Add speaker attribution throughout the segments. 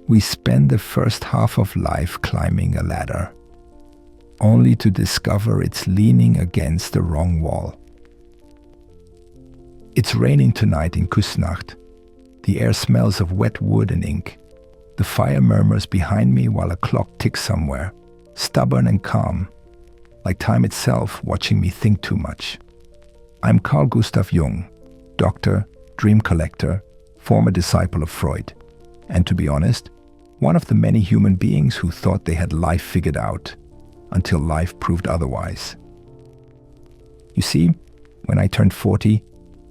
Speaker 1: We spend the first half of life climbing a ladder, only to discover it's leaning against the wrong wall. It's raining tonight in Küsnacht. The air smells of wet wood and ink. The fire murmurs behind me while a clock ticks somewhere, stubborn and calm, like time itself watching me think too much. I'm Carl Jung, doctor, dream collector, former disciple of Freud, and to be honest, one of the many human beings who thought they had life figured out until life proved otherwise. You see, when I turned 40,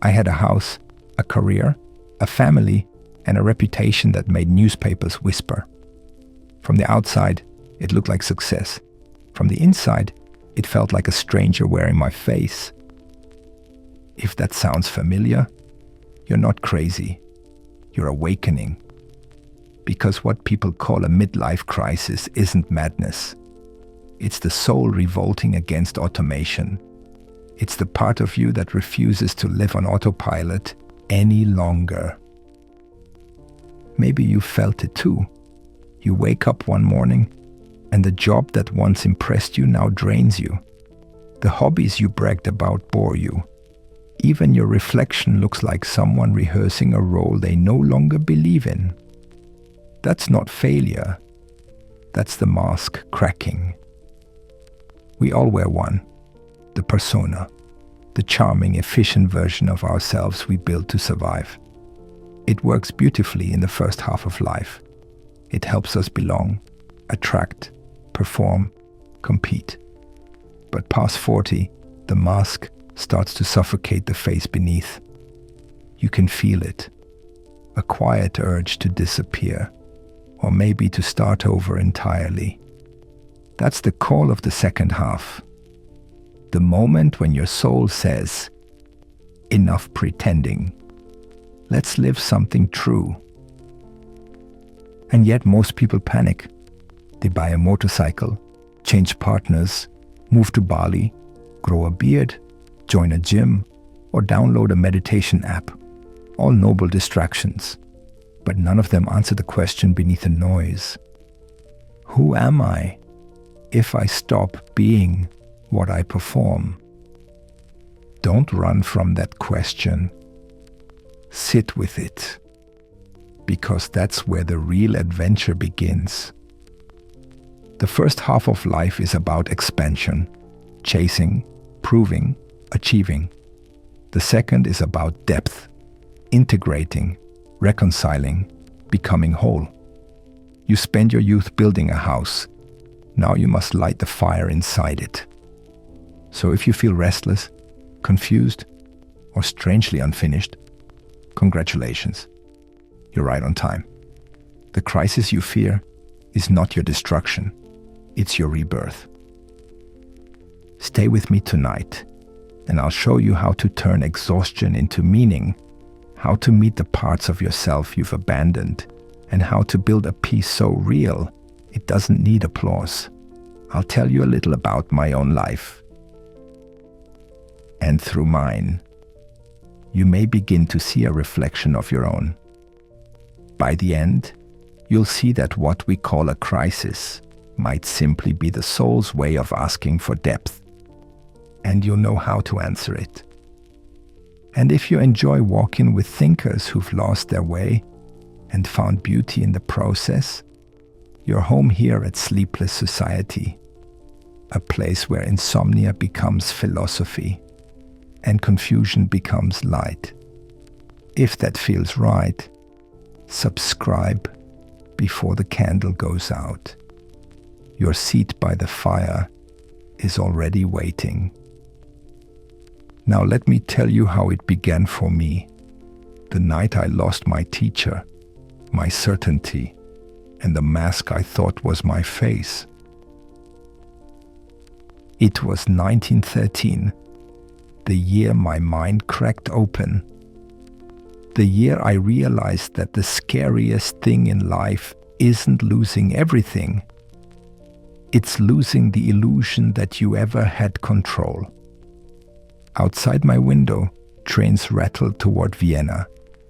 Speaker 1: I had a house, a career, a family, and a reputation that made newspapers whisper. From the outside, it looked like success. From the inside, it felt like a stranger wearing my face. If that sounds familiar, you're not crazy. You're awakening. Because what people call a midlife crisis isn't madness. It's the soul revolting against automation. It's the part of you that refuses to live on autopilot any longer. Maybe you felt it too. You wake up one morning and the job that once impressed you now drains you. The hobbies you bragged about bore you. Even your reflection looks like someone rehearsing a role they no longer believe in. That's not failure. That's the mask cracking. We all wear one. The persona. The charming, efficient version of ourselves we build to survive. It works beautifully in the first half of life. It helps us belong, attract, perform, compete. But past 40, the mask starts to suffocate the face beneath. You can feel it. A quiet urge to disappear, or maybe to start over entirely. That's the call of the second half. The moment when your soul says, "Enough pretending. Let's live something true." And yet most people panic. They buy a motorcycle, change partners, move to Bali, grow a beard, join a gym, or download a meditation app. All noble distractions. But none of them answer the question beneath the noise. Who am I if I stop being what I perform? Don't run from that question. Sit with it, because that's where the real adventure begins. The first half of life is about expansion, chasing, proving, achieving. The second is about depth, integrating, reconciling, becoming whole. You spend your youth building a house. Now you must light the fire inside it. So if you feel restless, confused, or strangely unfinished, congratulations. You're right on time. The crisis you fear is not your destruction. It's your rebirth. Stay with me tonight, and I'll show you how to turn exhaustion into meaning, how to meet the parts of yourself you've abandoned, and how to build a peace so real it doesn't need applause. I'll tell you a little about my own life. And through mine, you may begin to see a reflection of your own. By the end, you'll see that what we call a crisis might simply be the soul's way of asking for depth, and you'll know how to answer it. And if you enjoy walking with thinkers who've lost their way and found beauty in the process, you're home here at Sleepless Society, a place where insomnia becomes philosophy and confusion becomes light. If that feels right, subscribe before the candle goes out. Your seat by the fire is already waiting. Now let me tell you how it began for me. The night I lost my teacher, my certainty, and the mask I thought was my face. It was 1913, the year my mind cracked open. The year I realized that the scariest thing in life isn't losing everything. It's losing the illusion that you ever had control. Outside my window, trains rattled toward Vienna,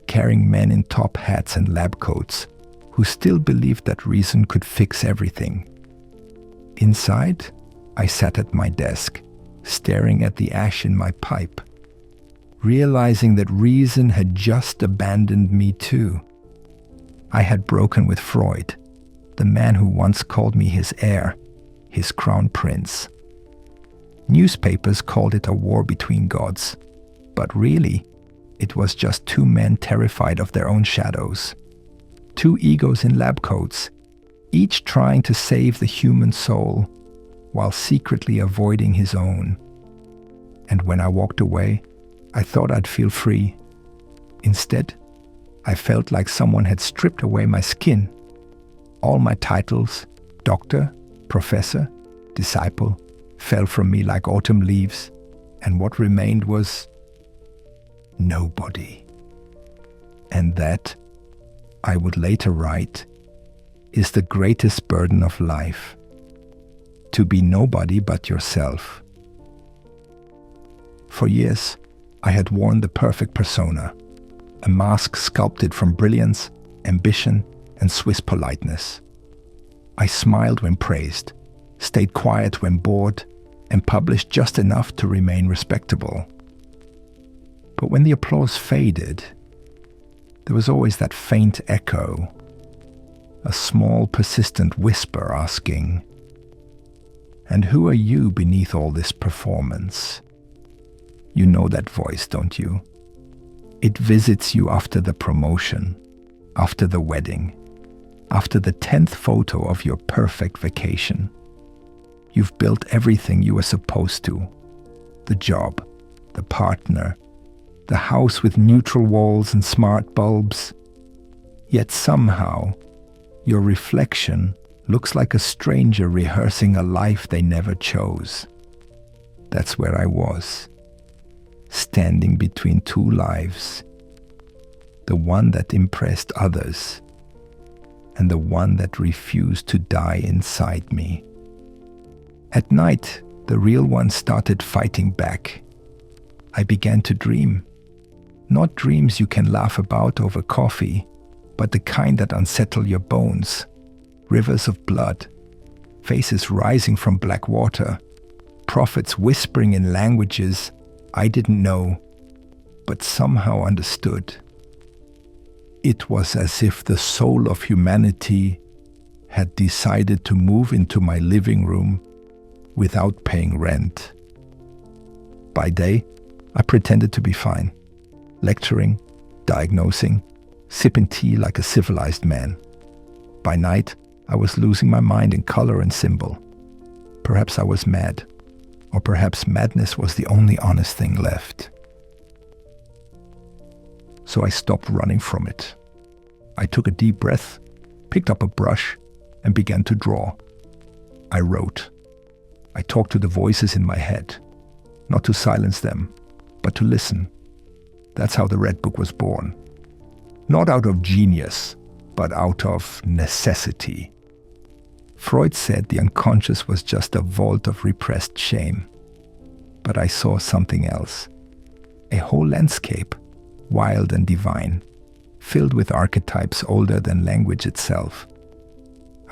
Speaker 1: carrying men in top hats and lab coats who still believed that reason could fix everything. Inside, I sat at my desk, staring at the ash in my pipe, realizing that reason had just abandoned me too. I had broken with Freud, the man who once called me his heir, his crown prince. Newspapers called it a war between gods, but really, it was just two men terrified of their own shadows. Two egos in lab coats, each trying to save the human soul while secretly avoiding his own. And when I walked away, I thought I'd feel free. Instead, I felt like someone had stripped away my skin. All my titles, doctor, professor, disciple, fell from me like autumn leaves, and what remained was nobody. And that, I would later write, is the greatest burden of life. To be nobody but yourself. For years, I had worn the perfect persona, a mask sculpted from brilliance, ambition, and Swiss politeness. I smiled when praised, stayed quiet when bored, and published just enough to remain respectable. But when the applause faded, there was always that faint echo, a small persistent whisper asking, "And who are you beneath all this performance?" You know that voice, don't you? It visits you after the promotion, after the wedding, after the 10th photo of your perfect vacation. You've built everything you were supposed to. The job, the partner, the house with neutral walls and smart bulbs. Yet somehow, your reflection looks like a stranger rehearsing a life they never chose. That's where I was, standing between two lives, the one that impressed others and the one that refused to die inside me. At night, the real one started fighting back. I began to dream. Not dreams you can laugh about over coffee, but the kind that unsettle your bones. Rivers of blood, faces rising from black water, prophets whispering in languages I didn't know, but somehow understood. It was as if the soul of humanity had decided to move into my living room without paying rent. By day, I pretended to be fine, lecturing, diagnosing, sipping tea like a civilized man. By night, I was losing my mind in color and symbol. Perhaps I was mad, or perhaps madness was the only honest thing left. So I stopped running from it. I took a deep breath, picked up a brush, and began to draw. I wrote. I talked to the voices in my head, not to silence them, but to listen. That's how the Red Book was born. Not out of genius, but out of necessity. Freud said the unconscious was just a vault of repressed shame. But I saw something else. A whole landscape, wild and divine, filled with archetypes older than language itself.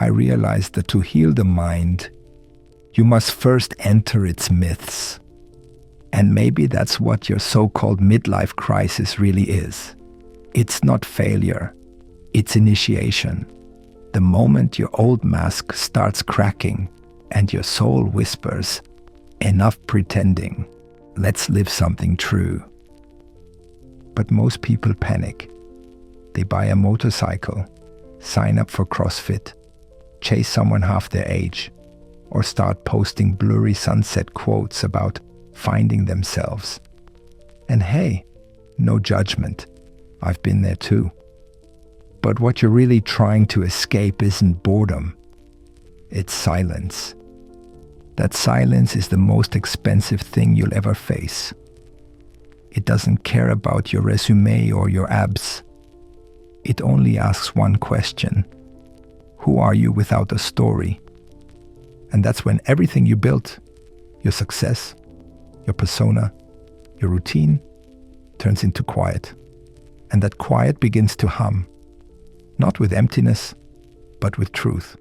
Speaker 1: I realized that to heal the mind, you must first enter its myths. And maybe that's what your so-called midlife crisis really is. It's not failure, it's initiation. The moment your old mask starts cracking and your soul whispers, "Enough pretending, let's live something true." But most people panic. They buy a motorcycle, sign up for CrossFit, chase someone half their age, or start posting blurry sunset quotes about finding themselves. And hey, no judgment. I've been there too. But what you're really trying to escape isn't boredom. It's silence. That silence is the most expensive thing you'll ever face. It doesn't care about your resume or your abs. It only asks one question. Who are you without a story? And that's when everything you built, your success, your persona, your routine, turns into quiet. And that quiet begins to hum. Not with emptiness, but with truth.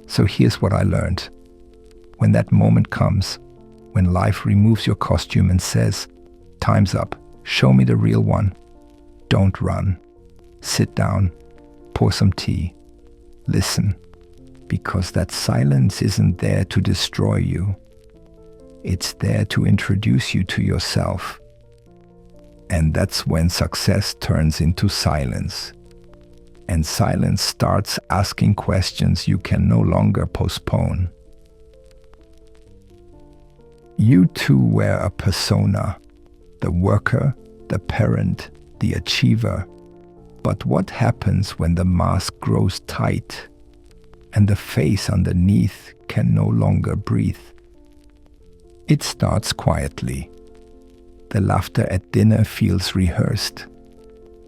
Speaker 1: So here's what I learned. When that moment comes, when life removes your costume and says, "Time's up, show me the real one," don't run. Sit down, pour some tea, listen, because that silence isn't there to destroy you. It's there to introduce you to yourself. And that's when success turns into silence. And silence starts asking questions you can no longer postpone. You too wear a persona, the worker, the parent, the achiever. But what happens when the mask grows tight and the face underneath can no longer breathe? It starts quietly. The laughter at dinner feels rehearsed.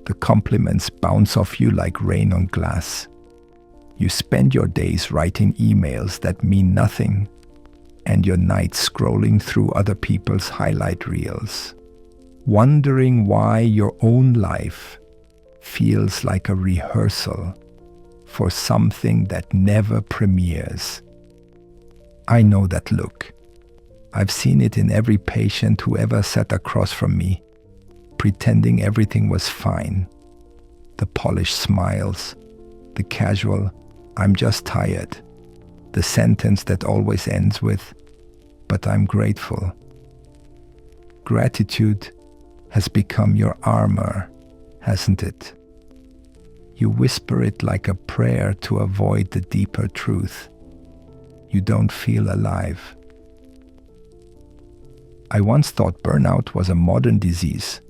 Speaker 1: The compliments bounce off you like rain on glass. You spend your days writing emails that mean nothing, and your nights scrolling through other people's highlight reels, wondering why your own life feels like a rehearsal for something that never premieres. I know that look. I've seen it in every patient who ever sat across from me, pretending everything was fine. The polished smiles, the casual, "I'm just tired," the sentence that always ends with, "But I'm grateful." Gratitude has become your armor, hasn't it? You whisper it like a prayer to avoid the deeper truth. You don't feel alive. I once thought burnout was a modern disease,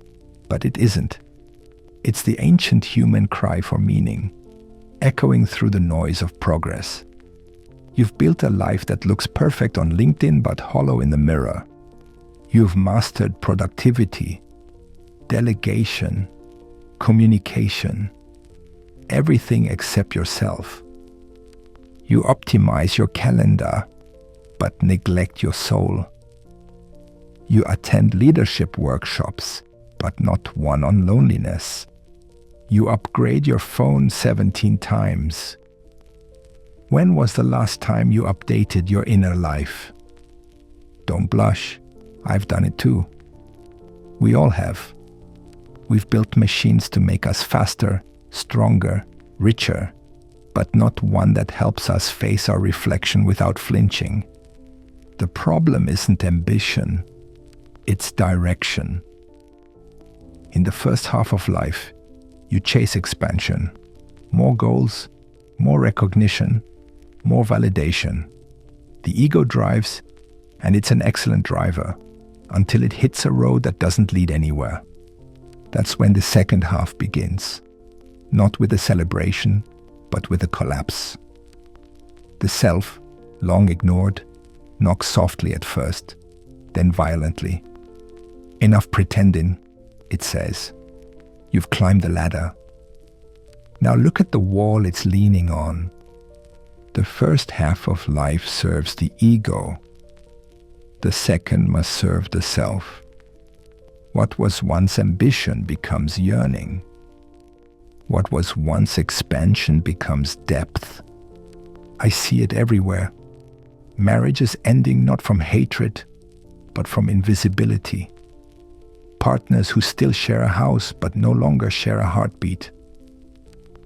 Speaker 1: but it isn't. It's the ancient human cry for meaning, echoing through the noise of progress. You've built a life that looks perfect on LinkedIn but hollow in the mirror. You've mastered productivity, delegation, communication, everything except yourself. You optimize your calendar but neglect your soul. You attend leadership workshops, but not one on loneliness. You upgrade your phone 17 times. When was the last time you updated your inner life? Don't blush. I've done it too. We all have. We've built machines to make us faster, stronger, richer, but not one that helps us face our reflection without flinching. The problem isn't ambition. It's direction. In the first half of life, you chase expansion, more goals, more recognition, more validation. The ego drives, and it's an excellent driver, until it hits a road that doesn't lead anywhere. That's when the second half begins, not with a celebration, but with a collapse. The self, long ignored, knocks softly at first, then violently. "Enough pretending," it says. "You've climbed the ladder. Now look at the wall it's leaning on." The first half of life serves the ego. The second must serve the self. What was once ambition becomes yearning. What was once expansion becomes depth. I see it everywhere. Marriages ending not from hatred, but from invisibility. Partners who still share a house but no longer share a heartbeat.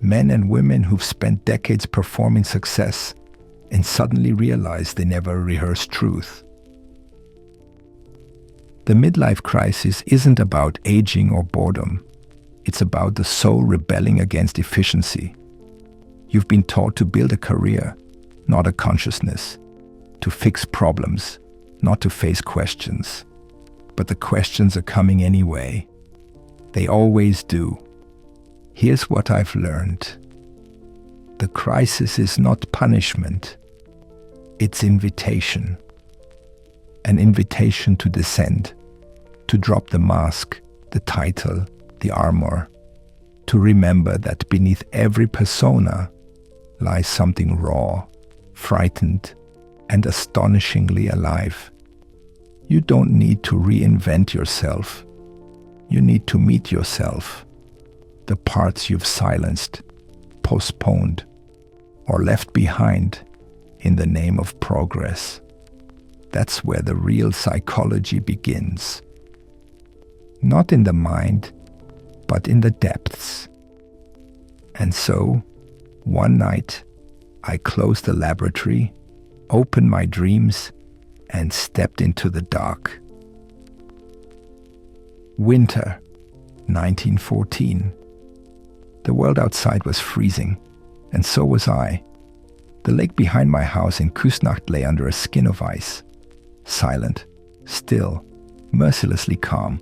Speaker 1: Men and women who've spent decades performing success and suddenly realize they never rehearsed truth. The midlife crisis isn't about aging or boredom. It's about the soul rebelling against efficiency. You've been taught to build a career, not a consciousness. To fix problems, not to face questions. But the questions are coming anyway. They always do. Here's what I've learned. The crisis is not punishment. It's invitation. An invitation to descend, to drop the mask, the title, the armor, to remember that beneath every persona lies something raw, frightened, and astonishingly alive. You don't need to reinvent yourself. You need to meet yourself, the parts you've silenced, postponed or left behind in the name of progress. That's where the real psychology begins. Not in the mind, but in the depths. And so, one night, I closed the laboratory, opened my dreams, and stepped into the dark. Winter, 1914. The world outside was freezing, and so was I. The lake behind my house in Küsnacht lay under a skin of ice, silent, still, mercilessly calm.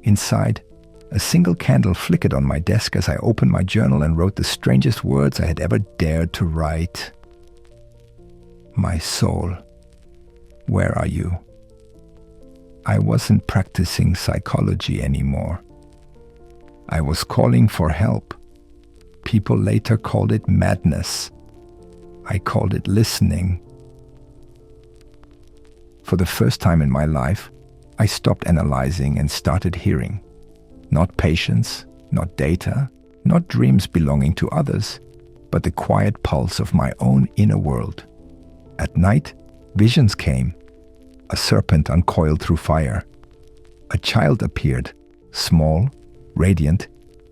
Speaker 1: Inside, a single candle flickered on my desk as I opened my journal and wrote the strangest words I had ever dared to write. My soul, where are you? I wasn't practicing psychology anymore. I was calling for help. People later called it madness. I called it listening. For the first time in my life, I stopped analyzing and started hearing. Not patience, not data, not dreams belonging to others, but the quiet pulse of my own inner world. At night, visions came. A serpent uncoiled through fire. A child appeared, small, radiant,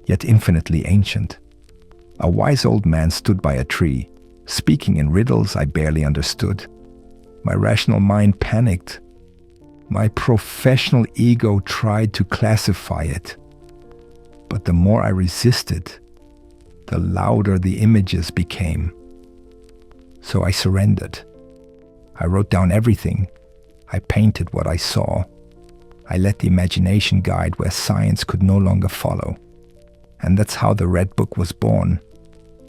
Speaker 1: yet infinitely ancient. A wise old man stood by a tree, speaking in riddles I barely understood. My rational mind panicked. My professional ego tried to classify it. But the more I resisted, the louder the images became. So I surrendered. I wrote down everything. I painted what I saw. I let the imagination guide where science could no longer follow. And that's how the Red Book was born.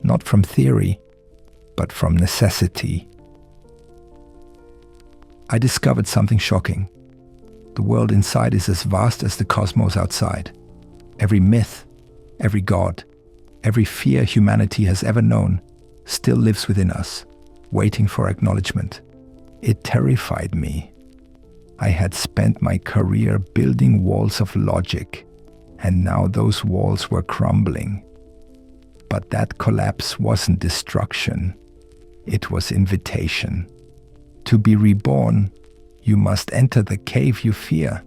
Speaker 1: Not from theory, but from necessity. I discovered something shocking. The world inside is as vast as the cosmos outside. Every myth, every god, every fear humanity has ever known still lives within us, waiting for acknowledgement. It terrified me. I had spent my career building walls of logic, and now those walls were crumbling. But that collapse wasn't destruction. It was invitation. To be reborn, you must enter the cave you fear.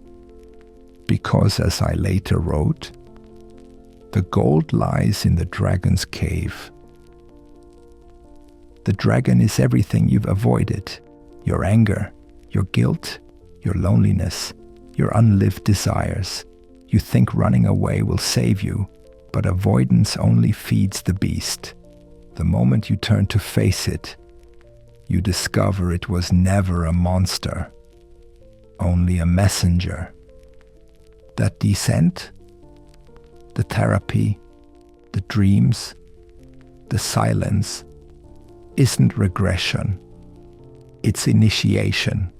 Speaker 1: Because, as I later wrote, the gold lies in the dragon's cave. The dragon is everything you've avoided. Your anger, your guilt, your loneliness, your unlived desires. You think running away will save you, but avoidance only feeds the beast. The moment you turn to face it, you discover it was never a monster, only a messenger. That descent, the therapy, the dreams, the silence, isn't regression. It's initiation.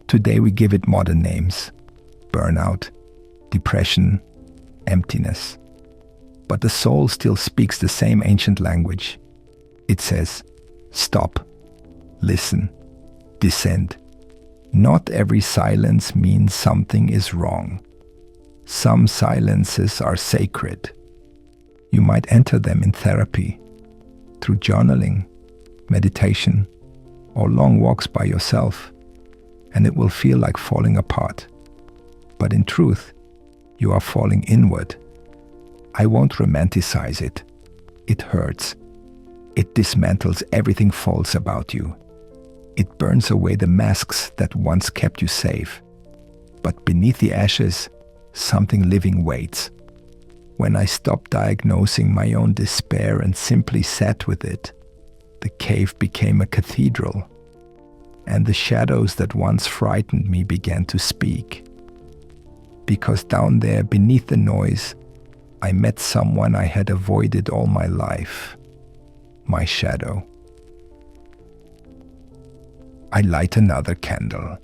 Speaker 1: Today we give it modern names: burnout, depression, emptiness. But the soul still speaks the same ancient language. It says, stop, listen, descend. Not every silence means something is wrong. Some silences are sacred. You might enter them in therapy, through journaling, meditation, or long walks by yourself, and it will feel like falling apart. But in truth, you are falling inward. I won't romanticize it. It hurts. It dismantles everything false about you. It burns away the masks that once kept you safe. But beneath the ashes, something living waits. When I stopped diagnosing my own despair and simply sat with it, the cave became a cathedral, and the shadows that once frightened me began to speak. Because down there, beneath the noise, I met someone I had avoided all my life, my shadow. I light another candle.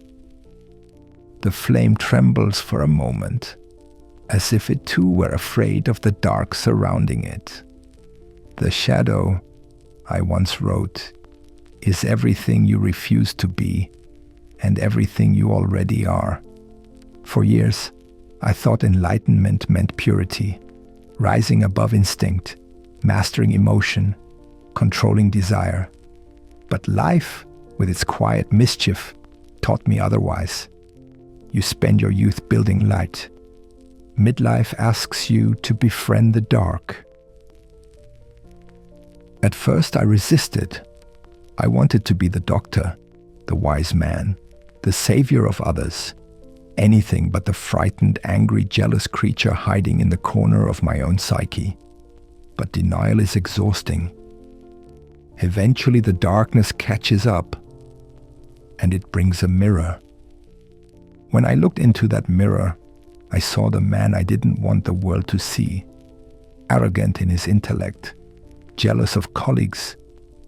Speaker 1: The flame trembles for a moment, as if it too were afraid of the dark surrounding it. The shadow, I once wrote, is everything you refuse to be and everything you already are. For years, I thought enlightenment meant purity, rising above instinct, mastering emotion, controlling desire. But life, with its quiet mischief, taught me otherwise. You spend your youth building light. Midlife asks you to befriend the dark. At first I resisted. I wanted to be the doctor, the wise man, the savior of others. Anything but the frightened, angry, jealous creature hiding in the corner of my own psyche. But denial is exhausting. Eventually the darkness catches up, and it brings a mirror. When I looked into that mirror, I saw the man I didn't want the world to see. Arrogant in his intellect, jealous of colleagues,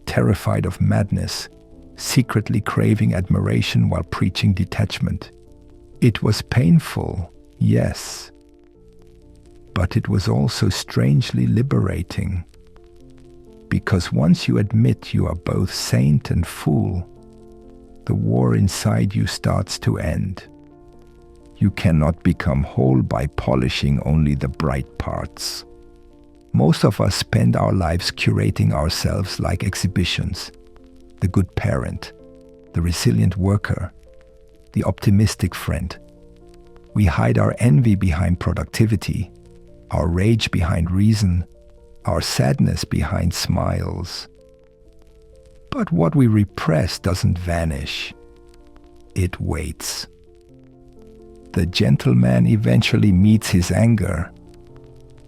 Speaker 1: terrified of madness, secretly craving admiration while preaching detachment. It was painful, yes, but it was also strangely liberating. Because once you admit you are both saint and fool, the war inside you starts to end. You cannot become whole by polishing only the bright parts. Most of us spend our lives curating ourselves like exhibitions. The good parent, the resilient worker, the optimistic friend. We hide our envy behind productivity, our rage behind reason, our sadness behind smiles. But what we repress doesn't vanish. It waits. The gentleman eventually meets his anger,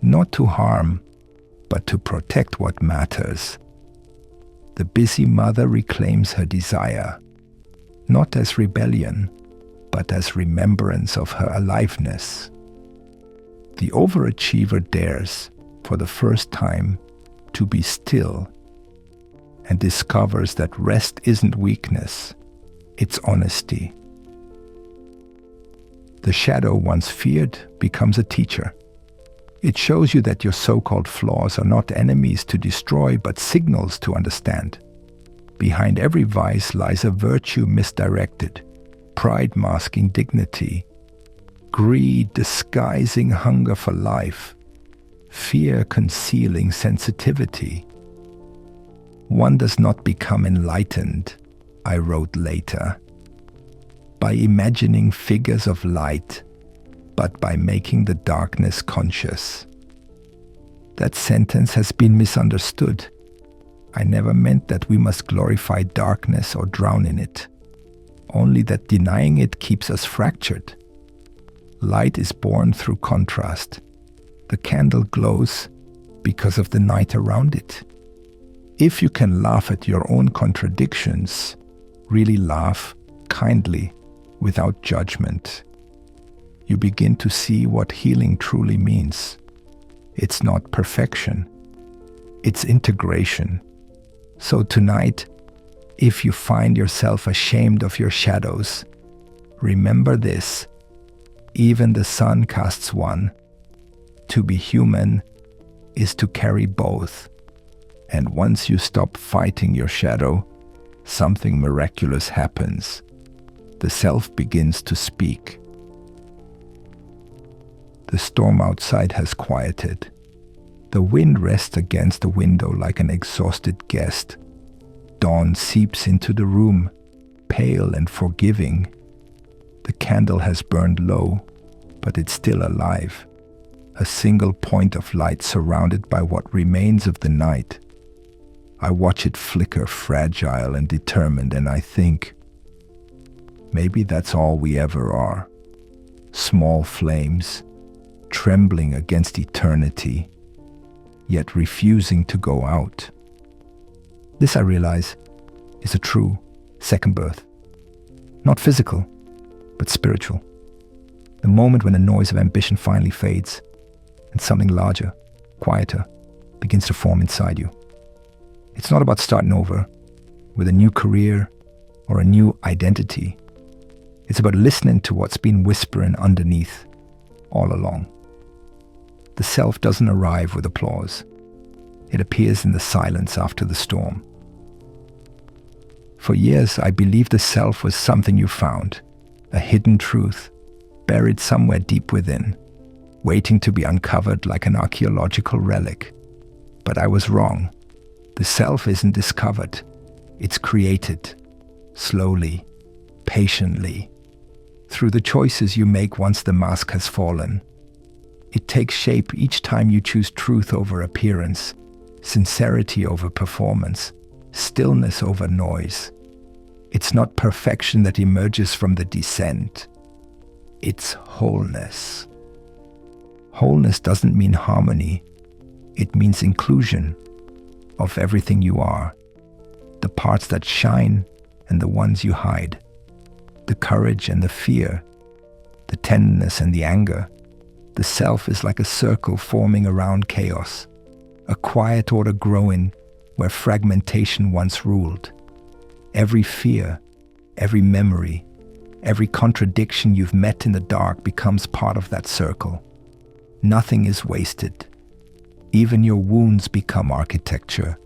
Speaker 1: not to harm, but to protect what matters. The busy mother reclaims her desire, not as rebellion, but as remembrance of her aliveness. The overachiever dares, for the first time, to be still, and discovers that rest isn't weakness, it's honesty. The shadow once feared becomes a teacher. It shows you that your so-called flaws are not enemies to destroy, but signals to understand. Behind every vice lies a virtue misdirected, pride masking dignity, greed disguising hunger for life, fear concealing sensitivity. One does not become enlightened, I wrote later, by imagining figures of light, but by making the darkness conscious. That sentence has been misunderstood. I never meant that we must glorify darkness or drown in it, only that denying it keeps us fractured. Light is born through contrast. The candle glows because of the night around it. If you can laugh at your own contradictions, really laugh kindly, without judgment, you begin to see what healing truly means. It's not perfection, it's integration. So tonight, if you find yourself ashamed of your shadows, remember this: even the sun casts one. To be human is to carry both. And once you stop fighting your shadow, something miraculous happens. The self begins to speak. The storm outside has quieted. The wind rests against the window like an exhausted guest. Dawn seeps into the room, pale and forgiving. The candle has burned low, but it's still alive. A single point of light surrounded by what remains of the night. I watch it flicker, fragile and determined, and I think, maybe that's all we ever are. Small flames, trembling against eternity, yet refusing to go out. This, I realize, is a true second birth. Not physical, but spiritual. The moment when the noise of ambition finally fades and something larger, quieter, begins to form inside you. It's not about starting over with a new career or a new identity. It's about listening to what's been whispering underneath all along. The self doesn't arrive with applause. It appears in the silence after the storm. For years, I believed the self was something you found, a hidden truth, buried somewhere deep within, waiting to be uncovered like an archaeological relic. But I was wrong. The self isn't discovered. It's created. Slowly, patiently, through the choices you make once the mask has fallen. It takes shape each time you choose truth over appearance, sincerity over performance, stillness over noise. It's not perfection that emerges from the descent. It's wholeness. Wholeness doesn't mean harmony. It means inclusion of everything you are. The parts that shine and the ones you hide. The courage and the fear. The tenderness and the anger. The self is like a circle forming around chaos. A quiet order growing where fragmentation once ruled. Every fear, every memory, every contradiction you've met in the dark becomes part of that circle. Nothing is wasted. Even your wounds become architecture.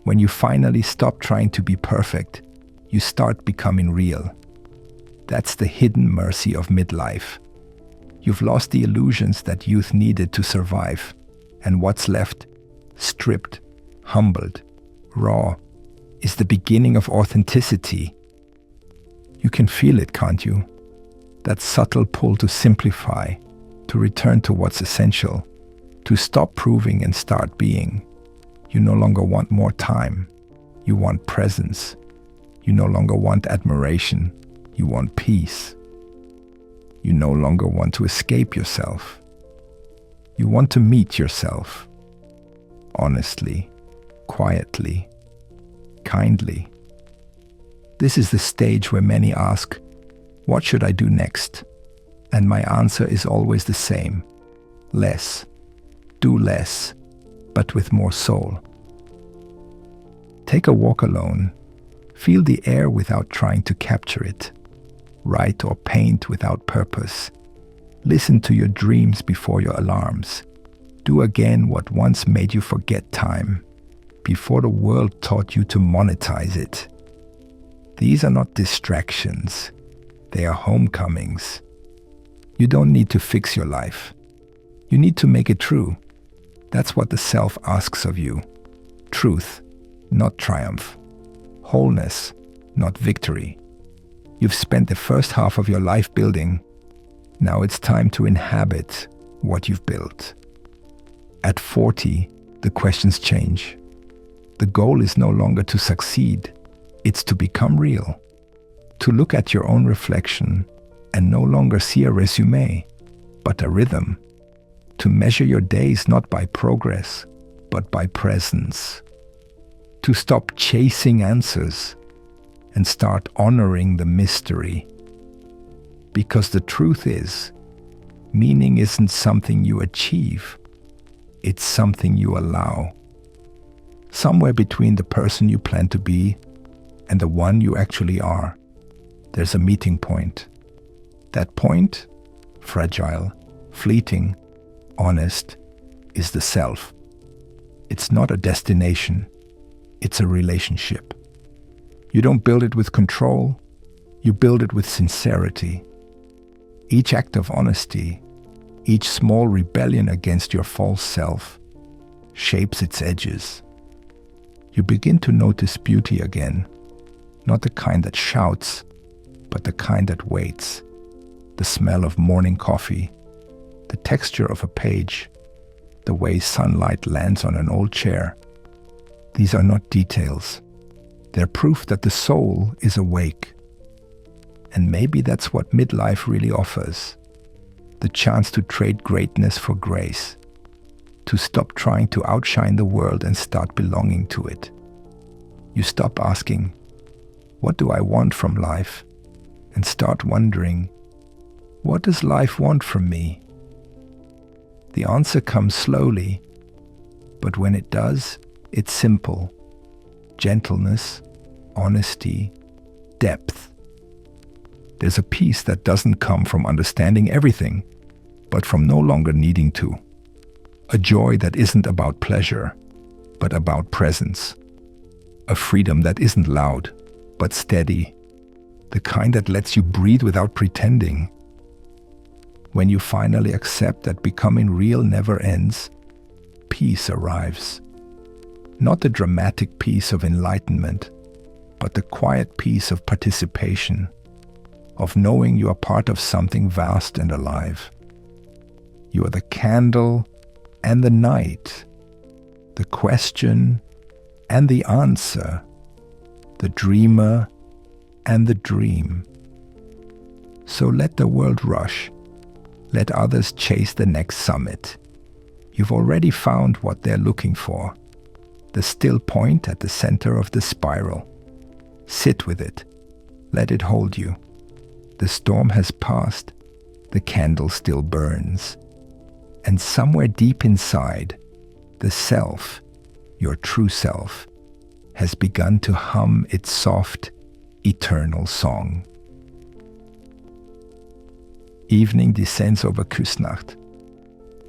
Speaker 1: When you finally stop trying to be perfect, you start becoming real. That's the hidden mercy of midlife. You've lost the illusions that youth needed to survive, and what's left, stripped, humbled, raw, is the beginning of authenticity. You can feel it, can't you? That subtle pull to simplify, to return to what's essential, to stop proving and start being. You no longer want more time. You want presence. You no longer want admiration. You want peace. You no longer want to escape yourself. You want to meet yourself. Honestly, quietly, kindly. This is the stage where many ask, what should I do next? And my answer is always the same. Less. Do less, but with more soul. Take a walk alone. Feel the air without trying to capture it. Write or paint without purpose. Listen to your dreams before your alarms. Do again what once made you forget time, before the world taught you to monetize it. These are not distractions. They are homecomings. You don't need to fix your life. You need to make it true. That's what the self asks of you. Truth, not triumph. Wholeness, not victory. You've spent the first half of your life building. Now it's time to inhabit what you've built. At 40, the questions change. The goal is no longer to succeed. It's to become real. To look at your own reflection and no longer see a resume, but a rhythm. To measure your days not by progress, but by presence. To stop chasing answers and start honoring the mystery. Because the truth is, meaning isn't something you achieve. It's something you allow. Somewhere between the person you plan to be and the one you actually are, there's a meeting point. That point, fragile, fleeting, honest, is the self. It's not a destination. It's a relationship. You don't build it with control. You build it with sincerity. Each act of honesty, each small rebellion against your false self, shapes its edges. You begin to notice beauty again, not the kind that shouts, but the kind that waits. The smell of morning coffee, the texture of a page, the way sunlight lands on an old chair. These are not details. They're proof that the soul is awake. And maybe that's what midlife really offers. The chance to trade greatness for grace. To stop trying to outshine the world and start belonging to it. You stop asking, what do I want from life? And start wondering, what does life want from me? The answer comes slowly, but when it does, it's simple. Gentleness, honesty, depth. There's a peace that doesn't come from understanding everything, but from no longer needing to. A joy that isn't about pleasure, but about presence. A freedom that isn't loud, but steady. The kind that lets you breathe without pretending. When you finally accept that becoming real never ends, peace arrives. Not the dramatic peace of enlightenment, but the quiet peace of participation, of knowing you are part of something vast and alive. You are the candle and the night, the question and the answer, the dreamer and the dream. So let the world rush. Let others chase the next summit. You've already found what they're looking for, the still point at the center of the spiral. Sit with it. Let it hold you. The storm has passed. The candle still burns. And somewhere deep inside, the self, your true self, has begun to hum its soft, eternal song. Evening descends over Küsnacht.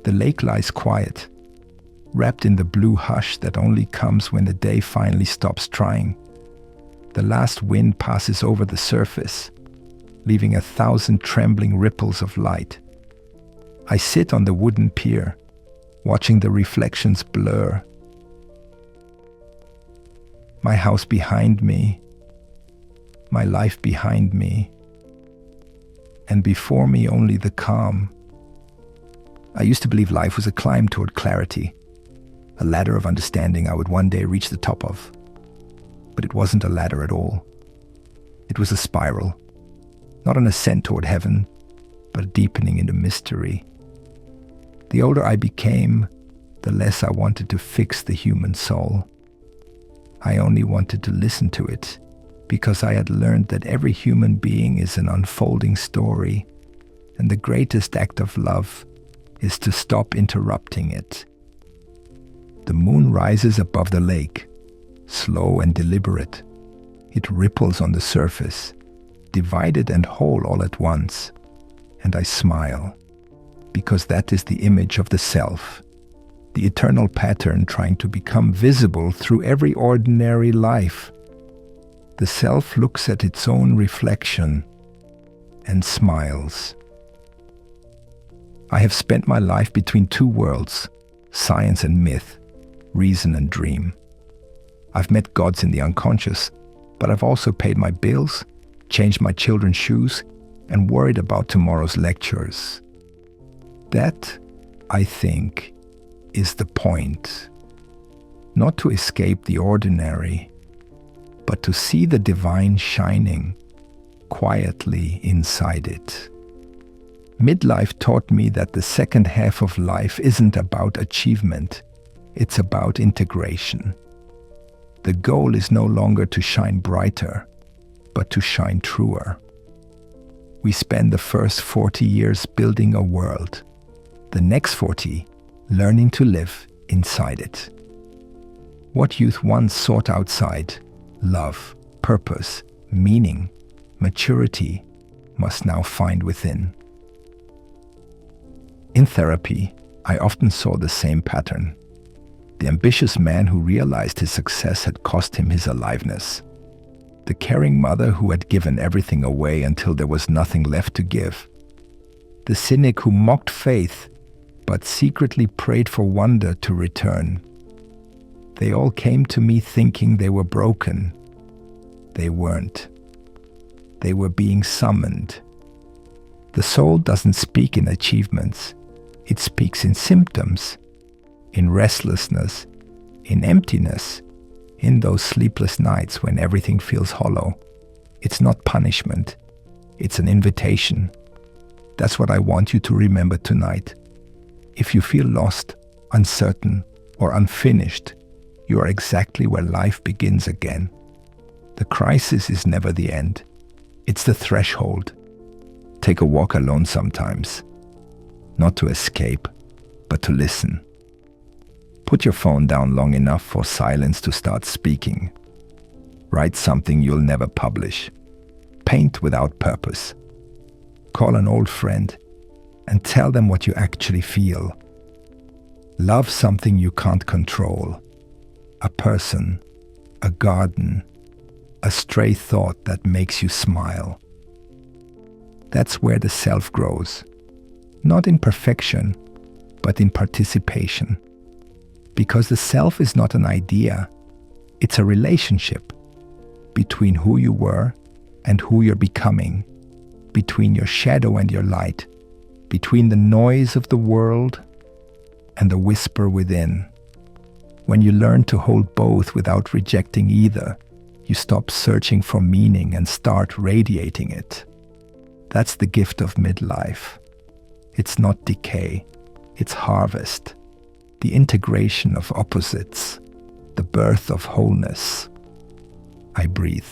Speaker 1: The lake lies quiet, wrapped in the blue hush that only comes when the day finally stops trying. The last wind passes over the surface, leaving 1,000 trembling ripples of light. I sit on the wooden pier, watching the reflections blur. My house behind me, my life behind me, and before me only the calm. I used to believe life was a climb toward clarity, a ladder of understanding I would one day reach the top of. But it wasn't a ladder at all. It was a spiral, not an ascent toward heaven, but a deepening into mystery. The older I became, the less I wanted to fix the human soul. I only wanted to listen to it, because I had learned that every human being is an unfolding story, and the greatest act of love is to stop interrupting it. The moon rises above the lake, slow and deliberate. It ripples on the surface, divided and whole all at once, and I smile, because that is the image of the self, the eternal pattern trying to become visible through every ordinary life. The self looks at its own reflection and smiles. I have spent my life between two worlds, science and myth, reason and dream. I've met gods in the unconscious, but I've also paid my bills, changed my children's shoes, and worried about tomorrow's lectures. That, I think, is the point. Not to escape the ordinary, but to see the divine shining quietly inside it. Midlife taught me that the second half of life isn't about achievement, it's about integration. The goal is no longer to shine brighter, but to shine truer. We spend the first 40 years building a world, the next 40 learning to live inside it. What youth once sought outside, love, purpose, meaning, maturity, must now find within. In therapy, I often saw the same pattern. The ambitious man who realized his success had cost him his aliveness. The caring mother who had given everything away until there was nothing left to give. The cynic who mocked faith, but secretly prayed for wonder to return. They all came to me thinking they were broken. They weren't. They were being summoned. The soul doesn't speak in achievements. It speaks in symptoms, in restlessness, in emptiness, in those sleepless nights when everything feels hollow. It's not punishment. It's an invitation. That's what I want you to remember tonight. If you feel lost, uncertain, or unfinished, you are exactly where life begins again. The crisis is never the end. It's the threshold. Take a walk alone sometimes. Not to escape, but to listen. Put your phone down long enough for silence to start speaking. Write something you'll never publish. Paint without purpose. Call an old friend and tell them what you actually feel. Love something you can't control. A person, a garden, a stray thought that makes you smile. That's where the self grows. Not in perfection, but in participation. Because the self is not an idea, it's a relationship between who you were and who you're becoming, between your shadow and your light, between the noise of the world and the whisper within. When you learn to hold both without rejecting either, you stop searching for meaning and start radiating it. That's the gift of midlife. It's not decay, it's harvest, the integration of opposites, the birth of wholeness. I breathe.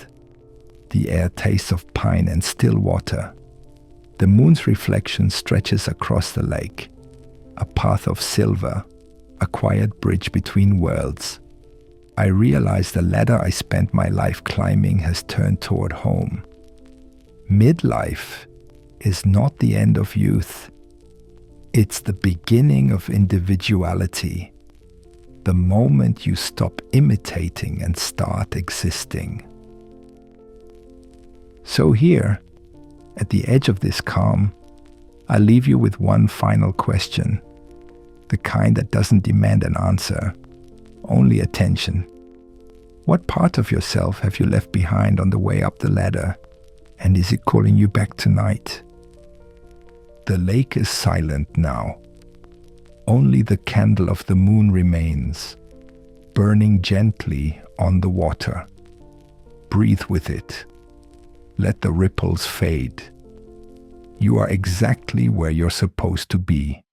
Speaker 1: The air tastes of pine and still water. The moon's reflection stretches across the lake, a path of silver, a quiet bridge between worlds. I realize the ladder I spent my life climbing has turned toward home. Midlife is not the end of youth. It's the beginning of individuality, the moment you stop imitating and start existing. So here, at the edge of this calm, I leave you with one final question, the kind that doesn't demand an answer, only attention. What part of yourself have you left behind on the way up the ladder, and is it calling you back tonight? The lake is silent now. Only the candle of the moon remains, burning gently on the water. Breathe with it. Let the ripples fade. You are exactly where you're supposed to be.